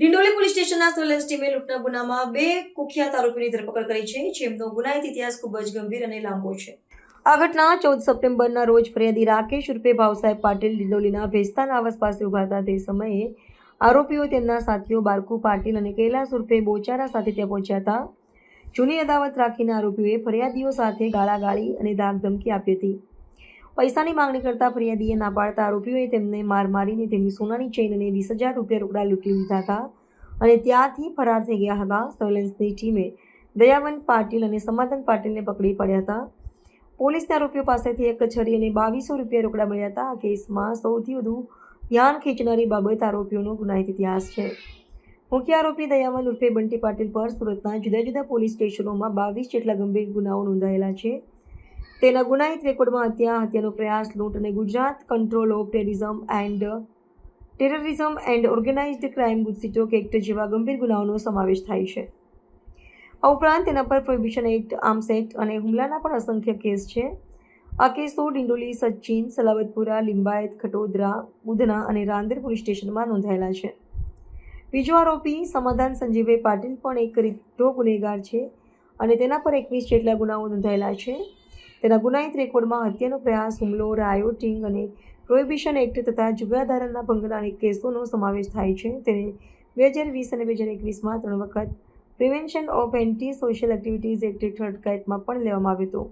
Dindoli police સ્ટેશનના surveillance ટીમે લૂંટના ગુનામાં 2 કુખ્યાત આરોપીની ધરપકડ કરી છે, જેમનો ગુનાહિત ઇતિહાસ ખૂબ જ ગંભીર અને લાંબો છે. આ ઘટના 14 સપ્ટેમ્બરના રોજ ફરિયાદી રાકેશ ઉર્ફે ભાવસાહેબ પાટીલ ડિંડોલીના ભેસ્તાન આવાસ પાસે ઉભા હતા. તે સમયે આરોપીઓ તેમના સાથીઓ બારકુ પાટીલ અને કૈલાસ ઉર્ફે બોચારા સાથે ત્યાં પહોંચ્યા હતા. જૂની અદાવત રાખીને આરોપીઓએ ફરિયાદીઓ સાથે ગાળાગાળી અને ધાકધમકી આપી હતી. પૈસાની માંગણી કરતા ફરિયાદીએ ના પાડતા આરોપીઓએ તેમને માર મારીને તેમની સોનાની ચેઇન અને 20,000 રૂપિયા રોકડા લૂંટી લીધા હતા અને ત્યાંથી ફરાર થઈ ગયા હતા. સર્વેલન્સની ટીમે દયાવંત પાટીલ અને સમાધાન પાટીલને પકડી પાડ્યા હતા. પોલીસને આરોપીઓ પાસેથી એક છરી અને 2200 રૂપિયા રોકડા મળ્યા હતા. આ કેસમાં સૌથી વધુ ધ્યાન ખેંચનારી બાબત આરોપીઓનો ગુનાહિત ઇતિહાસ છે. મુખ્ય આરોપી દયાવંત ઉર્ફે બંટી પાટીલ પર સુરતના જુદા જુદા પોલીસ સ્ટેશનોમાં 22 જેટલા ગંભીર ગુનાઓ નોંધાયેલા છે. તેના ગુનાહિત રેકોર્ડમાં હત્યાનો પ્રયાસ, લૂંટ અને Gujarat control of terrorism and organised crime GUJCTOC act જેવા ગંભીર ગુનાઓનો સમાવેશ થાય છે. આ ઉપરાંત તેના પર પ્રોહિબિશન એક્ટ, આર્મ્સ એક્ટ અને હુમલાના પણ અસંખ્ય કેસ છે. આ કેસો ડિંડોલી, સચિન, સલાવતપુરા, લિંબાયત, ખટોદરા, ઉધના અને રાંદેર પોલીસ સ્ટેશનમાં નોંધાયેલા છે. બીજો આરોપી સમાધાન સંજીવભાઈ પાટીલ પણ એક રીઢો ગુનેગાર છે અને તેના પર 21 જેટલા ગુનાઓ નોંધાયેલા છે. તેના ગુનાહિત રેકોર્ડમાં હત્યાનો પ્રયાસ, હુમલો, રાયોટિંગ અને પ્રોહિબિશન એક્ટ તથા જુગારધારાના ભંગના અનેક કેસોનો સમાવેશ થાય છે. તેને 2020 અને 2021માં 3 વખત prevention of anti social activities act હેઠળ અટકાયતમાં પણ લેવામાં આવ્યો હતો.